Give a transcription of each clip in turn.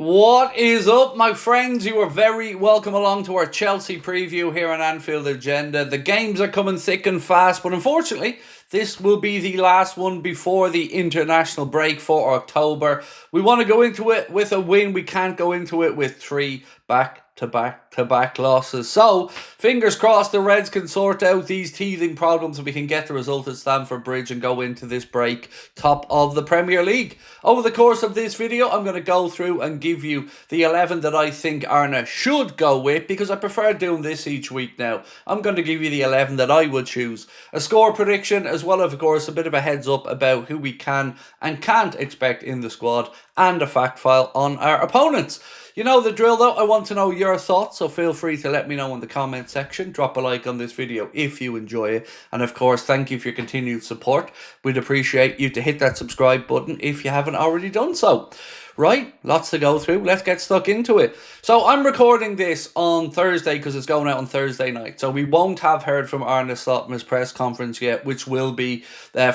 What is up, my friends? You are very welcome along to our Chelsea preview here on Anfield Agenda. The games are coming thick and fast, but unfortunately, this will be the last one before the international break for October. We want to go into it with a win. We can't go into it with three back-to-back losses. So, fingers crossed the Reds can sort out these teething problems and we can get the result at Stamford Bridge and go into this break top of the Premier League. Over the course of this video, I'm going to go through and give you the 11 that I think Arna should go with, because I prefer doing this each week now. I'm going to give you the 11 that I would choose. A score prediction, as well as, of course, a bit of a heads up about who we can and can't expect in the squad, and a fact file on our opponents. You know the drill though, I want to know your thoughts, so feel free to let me know in the comment section. Drop a like on this video if you enjoy it. And of course, thank you for your continued support. We'd appreciate you to hit that subscribe button if you haven't already done so. Right, lots to go through. Let's get stuck into it. So I'm recording this on Thursday because it's going out on Thursday night. So we won't have heard from Arne Slot's press conference yet, which will be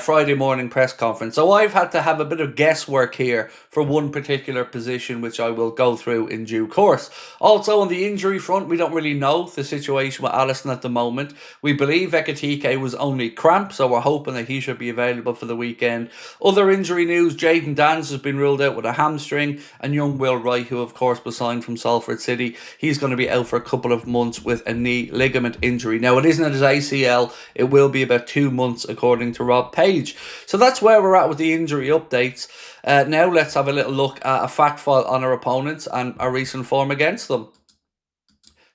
Friday morning press conference. So I've had to have a bit of guesswork here for one particular position, which I will go through in due course. Also, on the injury front, we don't really know the situation with Alisson at the moment. We believe Ekitike was only cramp, so we're hoping that he should be available for the weekend. Other injury news, Jayden Danns has been ruled out with a hamstring, and young Will Wright, who of course was signed from Salford City, he's going to be out for a couple of months with a knee ligament injury. Now, it isn't his ACL, it will be about 2 months according to Rob Page. So that's where we're at with the injury updates. Now let's have a little look at a fact file on our opponents and our recent form against them.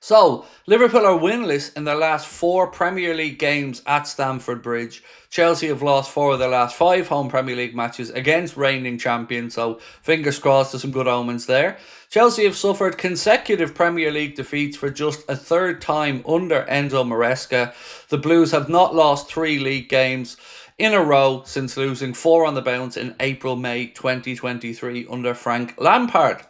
So, Liverpool are winless in their last 4 Premier League games at Stamford Bridge. Chelsea have lost 4 of their last 5 home Premier League matches against reigning champions, so fingers crossed there's some good omens there. Chelsea have suffered consecutive Premier League defeats for just a 3rd time under Enzo Maresca. The Blues have not lost 3 league games in a row since losing 4 on the bounce in April-May 2023 under Frank Lampard.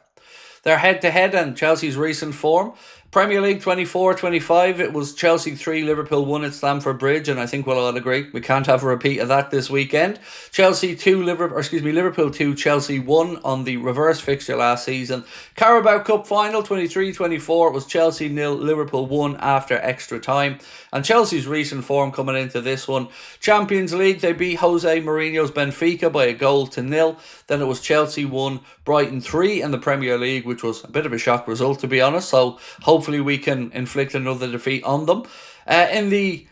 Their head-to-head and Chelsea's recent form. Premier League 24-25, it was Chelsea 3, Liverpool 1 at Stamford Bridge, and I think we'll all agree we can't have a repeat of that this weekend. Liverpool 2, Chelsea 1 on the reverse fixture last season. Carabao Cup final 23-24, it was Chelsea 0, Liverpool 1 after extra time. And Chelsea's recent form coming into this one. Champions League, they beat Jose Mourinho's Benfica by 1-0. Then it was Chelsea 1, Brighton 3 in the Premier League, which was a bit of a shock result, to be honest. So hopefully we can inflict another defeat on them. In the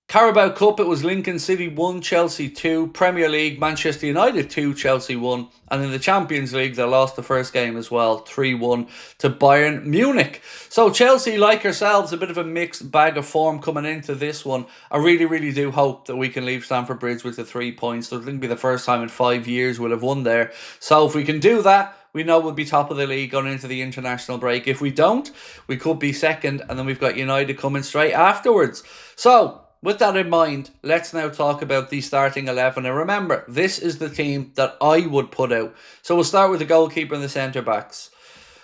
Carabao Cup, it was Lincoln City 1, Chelsea 2. Premier League, Manchester United 2, Chelsea 1. And in the Champions League, they lost the first game as well, 3-1 to Bayern Munich. So Chelsea, like ourselves, a bit of a mixed bag of form coming into this one. I really do hope that we can leave Stamford Bridge with the 3 points. So I think it'll be the first time in 5 years we'll have won there. So if we can do that, we know we'll be top of the league going into the international break. If we don't, we could be second, and then we've got United coming straight afterwards. So, with that in mind, let's now talk about the starting 11. And remember, this is the team that I would put out. So we'll start with the goalkeeper and the centre-backs.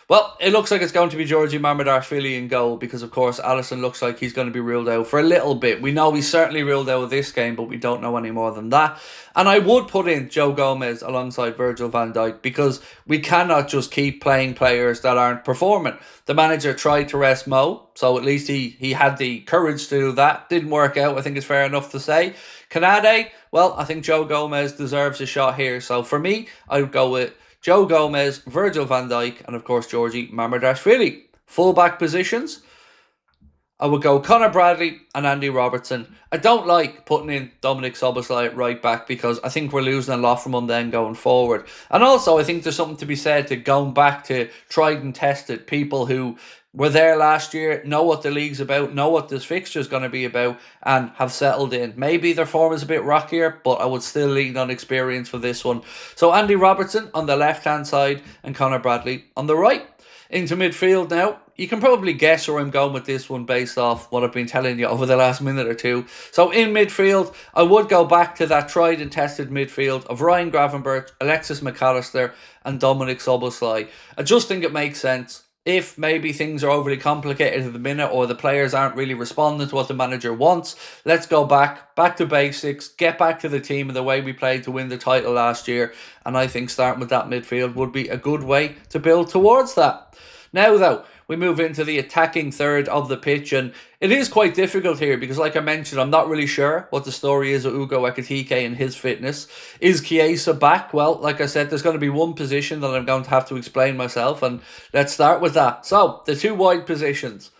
Well, it looks like it's going to be Georgie Mamardashvili in goal, because, of course, Alisson looks like he's going to be ruled out for a little bit. We know he's certainly ruled out of this game, but we don't know any more than that. And I would put in Joe Gomez alongside Virgil van Dijk, because we cannot just keep playing players that aren't performing. The manager tried to rest Mo, so at least he had the courage to do that. Didn't work out, I think it's fair enough to say. Canade, well, I think Joe Gomez deserves a shot here. So for me, I would go with Joe Gomez, Virgil van Dijk, and of course Georgie Mamardashvili. Full-back positions, I would go Conor Bradley and Andy Robertson. I don't like putting in Dominic Szoboszlai at right back, because I think we're losing a lot from him then going forward. And also, I think there's something to be said to going back to tried and tested people who were there last year, know what the league's about, know what this fixture's going to be about, and have settled in. Maybe their form is a bit rockier, but I would still lean on experience for this one. So Andy Robertson on the left-hand side and Conor Bradley on the right. Into midfield now. You can probably guess where I'm going with this one based off what I've been telling you over the last minute or two. So in midfield, I would go back to that tried and tested midfield of Ryan Gravenberch, Alexis McAllister and Dominic Szoboszlai. I just think it makes sense. If maybe things are overly complicated at the minute or the players aren't really responding to what the manager wants, let's go back to basics, get back to the team and the way we played to win the title last year. And I think starting with that midfield would be a good way to build towards that. Now, though, we move into the attacking third of the pitch, and it is quite difficult here because, like I mentioned, I'm not really sure what the story is of Ugo Ekitike and his fitness. Is Chiesa back? Well, like I said, there's going to be one position that I'm going to have to explain myself, and let's start with that. So, the two wide positions.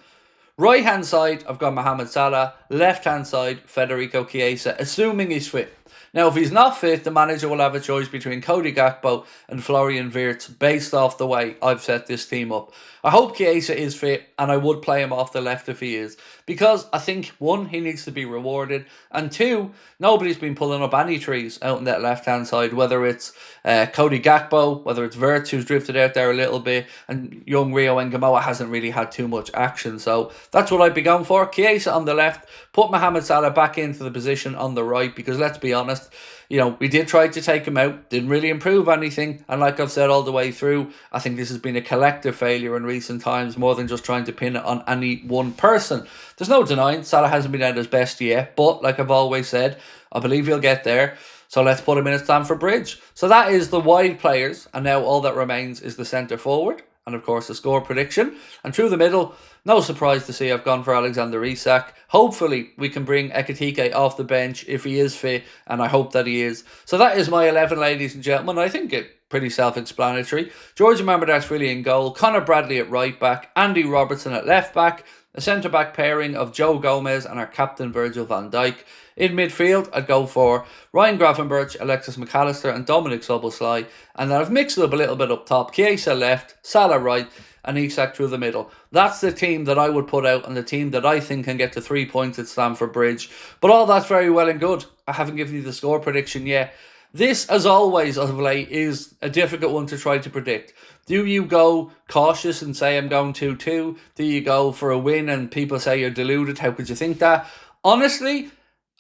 Right hand side, I've got Mohamed Salah. Left hand side, Federico Chiesa, assuming he's fit. Now, if he's not fit, the manager will have a choice between Cody Gakpo and Florian Wirtz based off the way I've set this team up. I hope Chiesa is fit, and I would play him off the left if he is. Because I think, one, he needs to be rewarded, and two, nobody's been pulling up any trees out on that left-hand side, whether it's Cody Gakpo, whether it's Wirtz, who's drifted out there a little bit, and young Rio Ngamoa hasn't really had too much action. So that's what I'd be going for. Chiesa on the left, put Mohamed Salah back into the position on the right, because let's be honest, you know, we did try to take him out, didn't really improve anything, and like I've said all the way through, I think this has been a collective failure in recent times, more than just trying to pin it on any one person. There's no denying Salah hasn't been at his best yet, but like I've always said, I believe he'll get there. So let's put him in at Stamford Bridge. So that is the wide players, and now all that remains is the centre forward, and of course the score prediction. And through the middle, no surprise to see I've gone for Alexander Isak. Hopefully we can bring Ekitike off the bench if he is fit, and I hope that he is. So that is my 11, ladies and gentlemen. I think it's pretty self-explanatory. George Marmadash-Willi in goal, Conor Bradley at right back, Andy Robertson at left back, a centre-back pairing of Joe Gomez and our captain Virgil van Dijk. In midfield, I'd go for Ryan Gravenberch, Alexis McAllister and Dominic Szoboszlai. And then I've mixed it up a little bit up top. Chiesa left, Salah right and Isak through the middle. That's the team that I would put out and the team that I think can get to 3 points at Stamford Bridge. But all that's very well and good. I haven't given you the score prediction yet. This, as always, as of late, is a difficult one to try to predict. Do you go cautious and say I'm going 2-2? Do you go for a win and people say you're deluded? How could you think that? Honestly,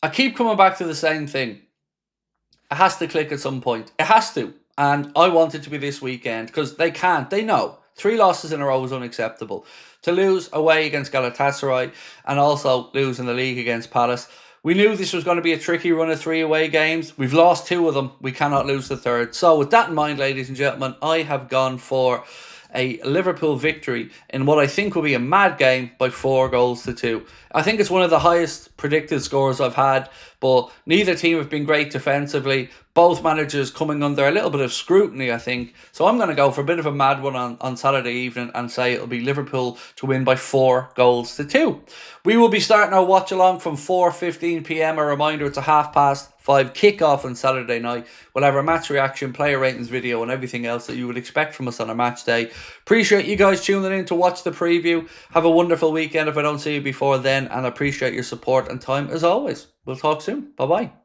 I keep coming back to the same thing. It has to click at some point. It has to. And I want it to be this weekend because they can't. They know. 3 losses in a row is unacceptable. To lose away against Galatasaray and also lose in the league against Palace. We knew this was going to be a tricky run of 3 away games. We've lost 2 of them. We cannot lose the third. So with that in mind, ladies and gentlemen, I have gone for a Liverpool victory in what I think will be a mad game by 4-2. I think it's one of the highest predicted scores I've had, but neither team have been great defensively. Both managers coming under a little bit of scrutiny, I think. So I'm going to go for a bit of a mad one on Saturday evening and say it'll be Liverpool to win by 4-2. We will be starting our watch along from 4:15 p.m. A reminder, it's a 5:30 kickoff on Saturday night. We'll have our match reaction, player ratings video and everything else that you would expect from us on a match day. Appreciate you guys tuning in to watch the preview. Have a wonderful weekend if I don't see you before then, and I appreciate your support and time as always. We'll talk soon. Bye-bye.